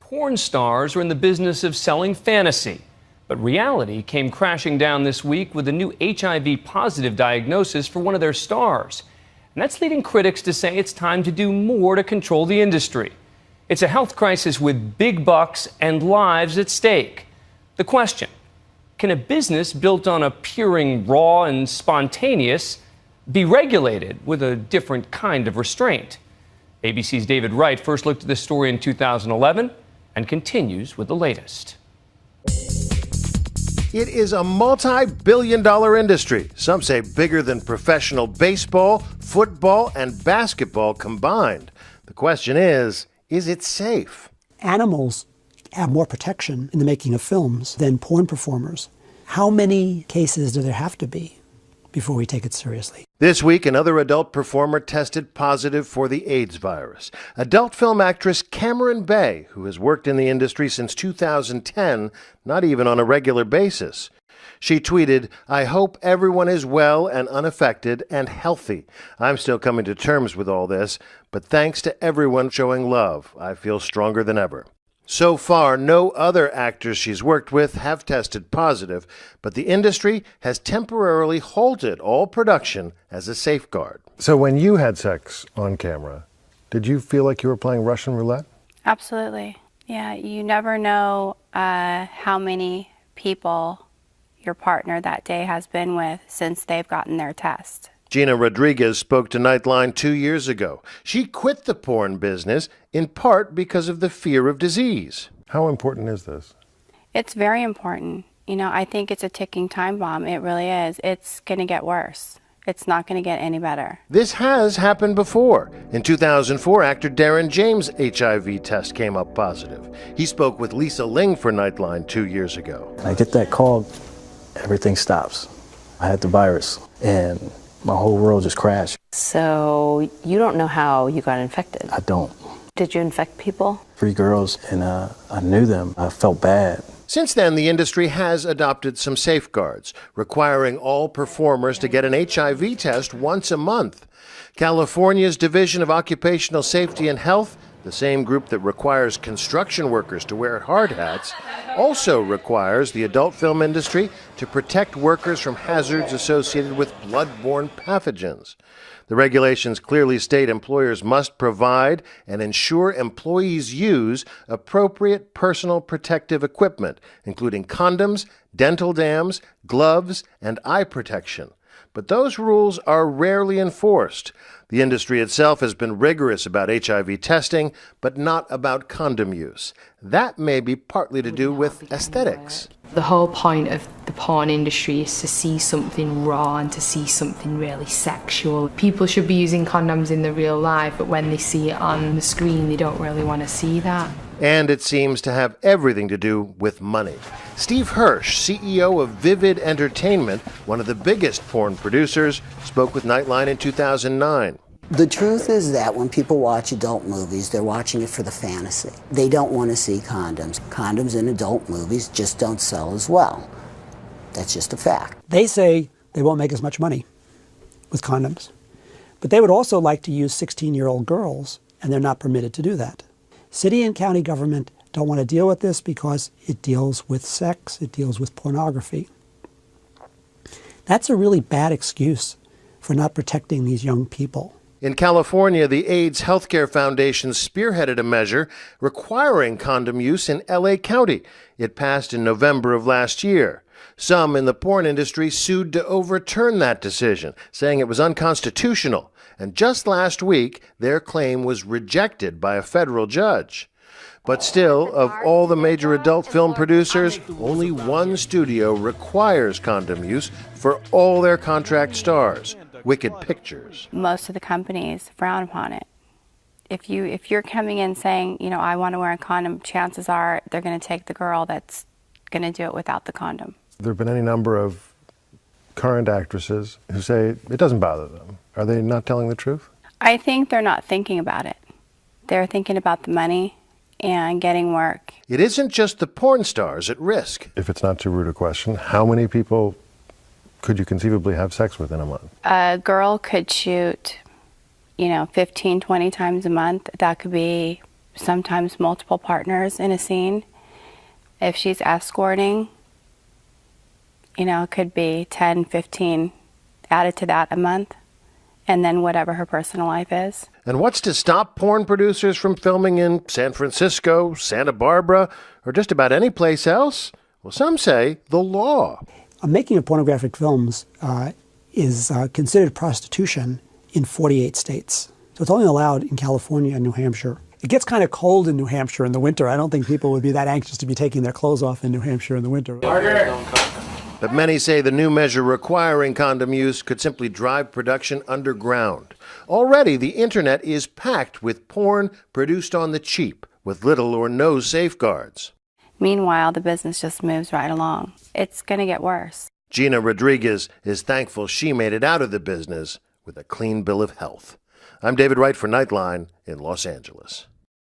Porn stars are in the business of selling fantasy, but reality came crashing down this week with a new HIV positive diagnosis for one of their stars. And that's leading critics to say it's time to do more to control the industry. It's a health crisis with big bucks and lives at stake. The question, can a business built on appearing raw and spontaneous be regulated with a different kind of restraint? ABC's David Wright first looked at this story in 2011 and continues with the latest. It is a multi-billion-dollar industry. Some say bigger than professional baseball, football, and basketball combined. The question is it safe? Animals have more protection in the making of films than porn performers. How many cases do there have to be before we take it seriously? This week, another adult performer tested positive for the AIDS virus. Adult film actress Cameron Bay, who has worked in the industry since 2010, not even on a regular basis. She tweeted, "I hope everyone is well and unaffected and healthy. I'm still coming to terms with all this, but thanks to everyone showing love, I feel stronger than ever." So far, no other actors she's worked with have tested positive, but the industry has temporarily halted all production as a safeguard. So when you had sex on camera, did you feel like you were playing Russian roulette? Absolutely. Yeah, you never know how many people your partner that day has been with since they've gotten their test. Gina Rodriguez spoke to Nightline 2 years ago. She quit the porn business in part because of the fear of disease. How important is this? It's very important. I think it's a ticking time bomb. It really is. It's going to get worse. It's not going to get any better. This has happened before. In 2004, actor Darren James' HIV test came up positive. He spoke with Lisa Ling for Nightline 2 years ago. I get that call, everything stops. I had the virus, and my whole world just crashed. So you don't know how you got infected? I don't. Did you infect people? 3 girls, and I knew them. I felt bad. Since then, the industry has adopted some safeguards, requiring all performers to get an HIV test once a month. California's Division of Occupational Safety and Health, the same group that requires construction workers to wear hard hats, also requires the adult film industry to protect workers from hazards associated with blood-borne pathogens. The regulations clearly state employers must provide and ensure employees use appropriate personal protective equipment, including condoms, dental dams, gloves, and eye protection. But those rules are rarely enforced. The industry itself has been rigorous about HIV testing, but not about condom use. That may be partly to do with aesthetics. The whole point of the porn industry is to see something raw and to see something really sexual. People should be using condoms in the real life, but when they see it on the screen, they don't really want to see that. And it seems to have everything to do with money. Steve Hirsch, CEO of Vivid Entertainment, one of the biggest porn producers, spoke with Nightline in 2009. The truth is that when people watch adult movies, they're watching it for the fantasy. They don't want to see condoms. Condoms in adult movies just don't sell as well. That's just a fact. They say they won't make as much money with condoms, but they would also like to use 16-year-old girls, and they're not permitted to do that. City and county government don't want to deal with this because it deals with sex, it deals with pornography. That's a really bad excuse for not protecting these young people. In California, the AIDS Healthcare Foundation spearheaded a measure requiring condom use in LA County. It passed in November of last year. Some in the porn industry sued to overturn that decision, saying it was unconstitutional. And just last week, their claim was rejected by a federal judge. But still, of all the major adult film producers, only one studio requires condom use for all their contract stars, Wicked Pictures. Most of the companies frown upon it. If you're coming in saying, I want to wear a condom, chances are they're going to take the girl that's going to do it without the condom. There have been any number of current actresses who say it doesn't bother them. Are they not telling the truth? I think they're not thinking about it. They're thinking about the money and getting work. It isn't just the porn stars at risk. If it's not too rude a question, how many people could you conceivably have sex with in a month? A girl could shoot, 15, 20 times a month. That could be sometimes multiple partners in a scene. If she's escorting, it could be 10, 15 added to that a month, and then whatever her personal life is. And what's to stop porn producers from filming in San Francisco, Santa Barbara, or just about any place else? Well, some say the law. Making of pornographic films is considered prostitution in 48 states. So it's only allowed in California and New Hampshire. It gets kind of cold in New Hampshire in the winter. I don't think people would be that anxious to be taking their clothes off in New Hampshire in the winter. But many say the new measure requiring condom use could simply drive production underground. Already, the internet is packed with porn produced on the cheap, with little or no safeguards. Meanwhile, the business just moves right along. It's going to get worse. Gina Rodriguez is thankful she made it out of the business with a clean bill of health. I'm David Wright for Nightline in Los Angeles.